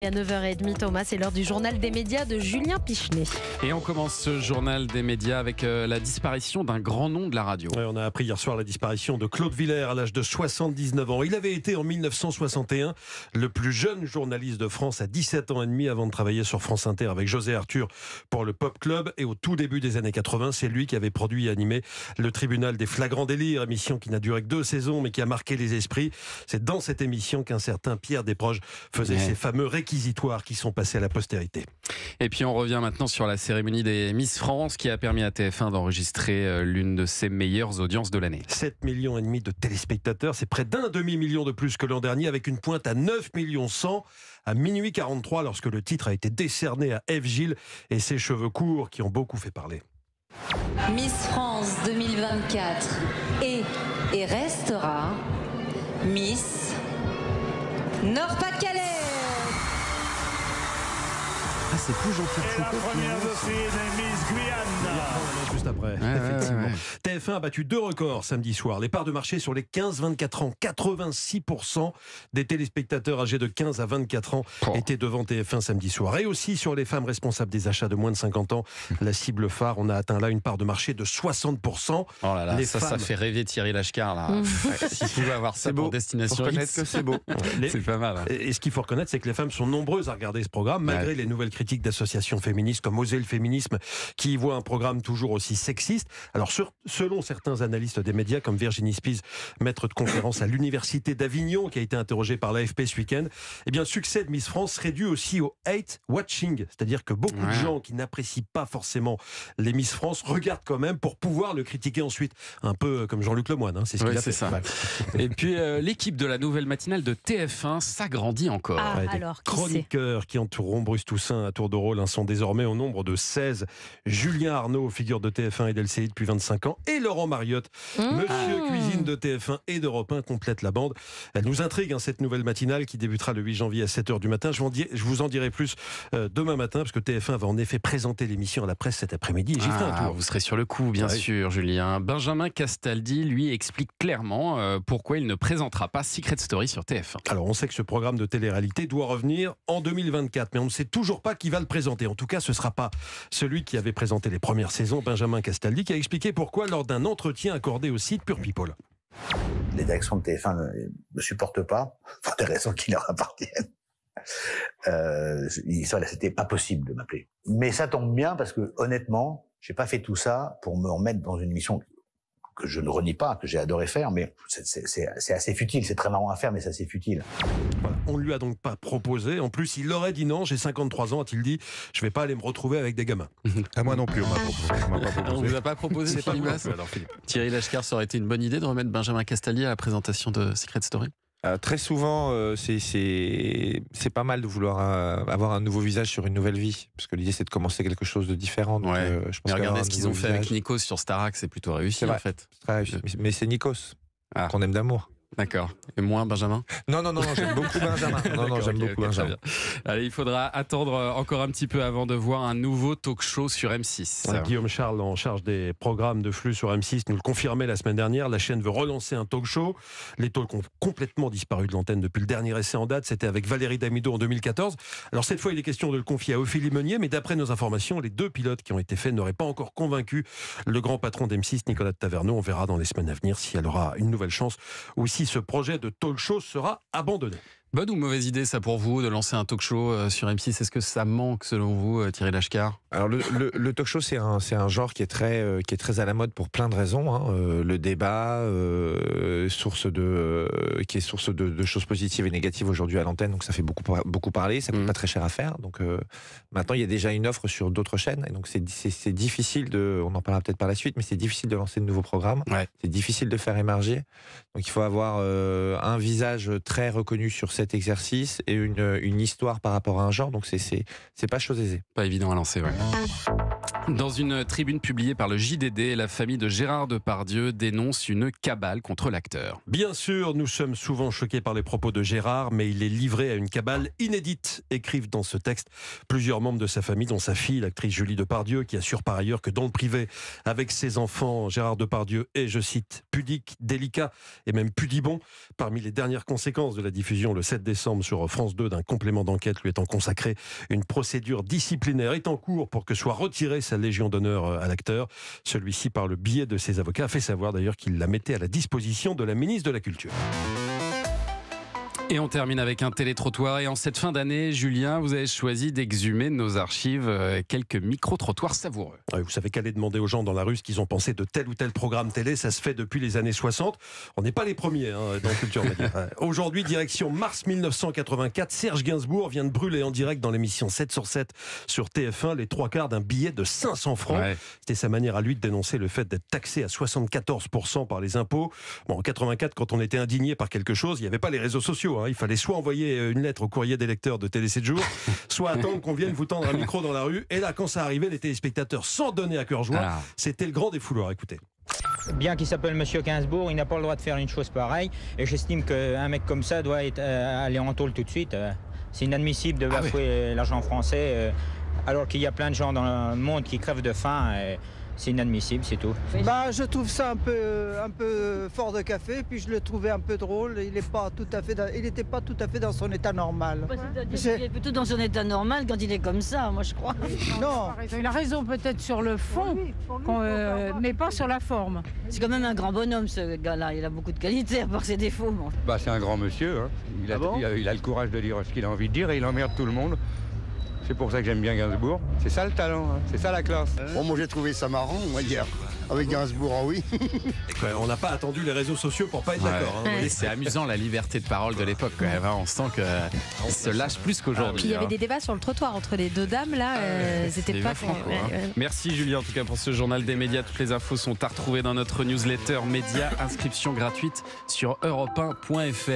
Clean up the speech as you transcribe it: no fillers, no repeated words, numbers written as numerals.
À 9h30, Thomas, c'est l'heure du journal des médias de Julien Pichenet. Et on commence ce journal des médias avec la disparition d'un grand nom de la radio. Ouais, on a appris hier soir la disparition de Claude Villers à l'âge de 79 ans. Il avait été en 1961 le plus jeune journaliste de France à 17 ans et demi avant de travailler sur France Inter avec José Arthur pour le Pop Club. Et au tout début des années 80, c'est lui qui avait produit et animé le Tribunal des flagrants délires, émission qui n'a duré que 2 saisons mais qui a marqué les esprits. C'est dans cette émission qu'un certain Pierre Desproges faisait ses fameux réquisitoires qui sont passés à la postérité. Et puis on revient maintenant sur la cérémonie des Miss France qui a permis à TF1 d'enregistrer l'une de ses meilleures audiences de l'année. 7,5 millions de téléspectateurs, c'est près d'un demi-million de plus que l'an dernier, avec une pointe à 9,1 millions à minuit 43 lorsque le titre a été décerné à Ève Gilles et ses cheveux courts qui ont beaucoup fait parler. Miss France 2024 est et restera Miss Nord-Pas-de-Calais. Ah, c'est plus Jean-Pierre Et la première dauphine est Miss Guyane. Juste après, effectivement. TF1 a battu 2 records samedi soir. Les parts de marché sur les 15-24 ans. 86% des téléspectateurs âgés de 15 à 24 ans étaient devant TF1 samedi soir. Et aussi sur les femmes responsables des achats de moins de 50 ans. La cible phare, on a atteint là une part de marché de 60%. Oh là là, les ça femmes... fait rêver Thierry Lachcar là. S'il pouvait avoir ça pour Destination X, que c'est beau. C'est pas mal. Et ce qu'il faut reconnaître, c'est que les femmes sont nombreuses à regarder ce programme, malgré les nouvelles critiques d'associations féministes comme Oser le féminisme, qui y voient un programme toujours aussi sexiste. Alors, selon certains analystes des médias, comme Virginie Spies, maître de conférence à l'Université d'Avignon, qui a été interrogée par l'AFP ce week-end, eh bien, le succès de Miss France serait dû aussi au hate watching. C'est-à-dire que beaucoup de gens qui n'apprécient pas forcément les Miss France regardent quand même pour pouvoir le critiquer ensuite. Un peu comme Jean-Luc Lemoyne, hein, c'est ce qu'il a fait. Ça. Et puis, l'équipe de la nouvelle matinale de TF1 s'agrandit encore. Ah, alors, qui chroniqueurs qui entoureront Bruce Toussaint à tour de rôle sont désormais au nombre de 16. Julien Arnaud, figure de TF1 et d'LCI depuis 25 ans, et Laurent Mariotte, monsieur cuisine de TF1 et d'Europe 1, complète la bande. Elle nous intrigue, cette nouvelle matinale qui débutera le 8 janvier à 7h du matin. Je vous en dirai plus demain matin, parce que TF1 va en effet présenter l'émission à la presse cet après-midi. J'y ferai un tour. Vous serez sur le coup, bien sûr, Julien. Benjamin Castaldi, lui, explique clairement pourquoi il ne présentera pas Secret Story sur TF1. Alors, on sait que ce programme de télé-réalité doit revenir en 2024, mais on ne sait toujours pas qui va le présenter. En tout cas, ce ne sera pas celui qui avait présenté les premières saisons, Benjamin Castaldi, qui a expliqué pourquoi lors d'un entretien accordé au site Pure People. Les directions de TF1 ne me supportent pas, pour des raisons qui leur appartiennent. C'était pas possible de m'appeler. Mais ça tombe bien parce que, honnêtement, j'ai pas fait tout ça pour me remettre dans une émission que je ne renie pas, que j'ai adoré faire, mais c'est assez futile. C'est très marrant à faire, mais c'est assez futile. Voilà. On ne lui a donc pas proposé. En plus, il aurait dit non. J'ai 53 ans, a-t-il dit. Je ne vais pas aller me retrouver avec des gamins. À moi non plus, on m'a pas proposé. On ne vous a pas proposé, C'est pas Philippe moi, Masse. alors, Philippe. Thierry Lachcar, ça aurait été une bonne idée de remettre Benjamin Castaldi à la présentation de Secret Story? Très souvent, c'est pas mal de vouloir avoir un nouveau visage sur une nouvelle vie, parce que l'idée c'est de commencer quelque chose de différent. Donc, je pense mais regardez ce qu'ils ont fait avec visage... Nikos sur Starac, c'est plutôt réussi en fait. Très réussi. Mais c'est Nikos qu'on aime d'amour. D'accord. Et moins Benjamin? Non, j'aime beaucoup Benjamin. J'aime beaucoup Benjamin. Allez, il faudra attendre encore un petit peu avant de voir un nouveau talk show sur M6. Guillaume Charles, en charge des programmes de flux sur M6, nous le confirmait la semaine dernière. La chaîne veut relancer un talk show. Les talks ont complètement disparu de l'antenne depuis le dernier essai en date. C'était avec Valérie Damido en 2014. Alors cette fois, il est question de le confier à Ophélie Meunier, mais d'après nos informations, les 2 pilotes qui ont été faits n'auraient pas encore convaincu le grand patron d'M6, Nicolas de Taverneau. On verra dans les semaines à venir si elle aura une nouvelle chance ou si ce projet de talk show sera abandonné. Bonne ou mauvaise idée ça pour vous de lancer un talk show sur M6? Est-ce que ça manque selon vous, Thierry Lachcar? Alors le talk show c'est un genre qui est très à la mode pour plein de raisons. Le débat qui est source de choses positives et négatives aujourd'hui à l'antenne, donc ça fait beaucoup parler, ça coûte pas très cher à faire. Donc maintenant il y a déjà une offre sur d'autres chaînes et donc c'est difficile on en parlera peut-être par la suite, mais c'est difficile de lancer de nouveaux programmes. C'est difficile de faire émerger. Donc il faut avoir un visage très reconnu sur cet exercice et une histoire par rapport à un genre, donc c'est pas chose aisée. Pas évident à lancer, ouais. Dans une tribune publiée par le JDD, la famille de Gérard Depardieu dénonce une cabale contre l'acteur. Bien sûr, nous sommes souvent choqués par les propos de Gérard, mais il est livré à une cabale inédite, écrivent dans ce texte plusieurs membres de sa famille, dont sa fille, l'actrice Julie Depardieu, qui assure par ailleurs que dans le privé, avec ses enfants, Gérard Depardieu est, je cite, pudique, délicat et même pudibond. Parmi les dernières conséquences de la diffusion le 7 décembre sur France 2 d'un complément d'enquête lui étant consacré. Une procédure disciplinaire est en cours pour que soit retirée sa Légion d'honneur à l'acteur. Celui-ci, par le biais de ses avocats, a fait savoir d'ailleurs qu'il la mettait à la disposition de la ministre de la Culture. Et on termine avec un télétrottoir. Et en cette fin d'année, Julien, vous avez choisi d'exhumer de nos archives quelques micro-trottoirs savoureux. Oui, vous savez qu'aller demander aux gens dans la rue ce qu'ils ont pensé de tel ou tel programme télé, ça se fait depuis les années 60. On n'est pas les premiers dans Culture Média. Aujourd'hui, direction mars 1984, Serge Gainsbourg vient de brûler en direct dans l'émission 7 sur 7 sur TF1 les 3/4 d'un billet de 500 francs. Ouais. C'était sa manière à lui de dénoncer le fait d'être taxé à 74% par les impôts. Bon, en 84, quand on était indigné par quelque chose, il n'y avait pas les réseaux sociaux. Il fallait soit envoyer une lettre au courrier des lecteurs de Télé 7 jours, soit attendre qu'on vienne vous tendre un micro dans la rue. Et là, quand ça arrivait, les téléspectateurs s'en donnaient à cœur joie. C'était le grand défouloir. Écoutez. Bien qu'il s'appelle Monsieur Gainsbourg, il n'a pas le droit de faire une chose pareille. Et j'estime qu'un mec comme ça doit aller en tôle tout de suite. C'est inadmissible de bafouer l'argent français, alors qu'il y a plein de gens dans le monde qui crèvent de faim. C'est inadmissible, c'est tout. Je trouve ça un peu fort de café, puis je le trouvais un peu drôle. Il n'était pas tout à fait dans son état normal. Il est plutôt dans son état normal quand il est comme ça, moi je crois. Non, il a raison peut-être sur le fond, mais pas sur la forme. C'est quand même un grand bonhomme ce gars-là, il a beaucoup de qualités à part ses défauts. C'est un grand monsieur, hein. Il a le courage de dire ce qu'il a envie de dire et il emmerde tout le monde. C'est pour ça que j'aime bien Gainsbourg. C'est ça le talent, hein. C'est ça la classe. Bon, moi j'ai trouvé ça marrant, on va dire. Avec Gainsbourg, oui. On n'a pas attendu les réseaux sociaux pour pas être d'accord. C'est amusant la liberté de parole de l'époque. On sent qu'ils se lâchent plus qu'aujourd'hui. Puis il y avait des débats sur le trottoir entre les deux dames là. C'était pas franco. Merci Julien en tout cas pour ce journal des médias. Toutes les infos sont à retrouver dans notre newsletter média. Inscription gratuite sur europe1.fr.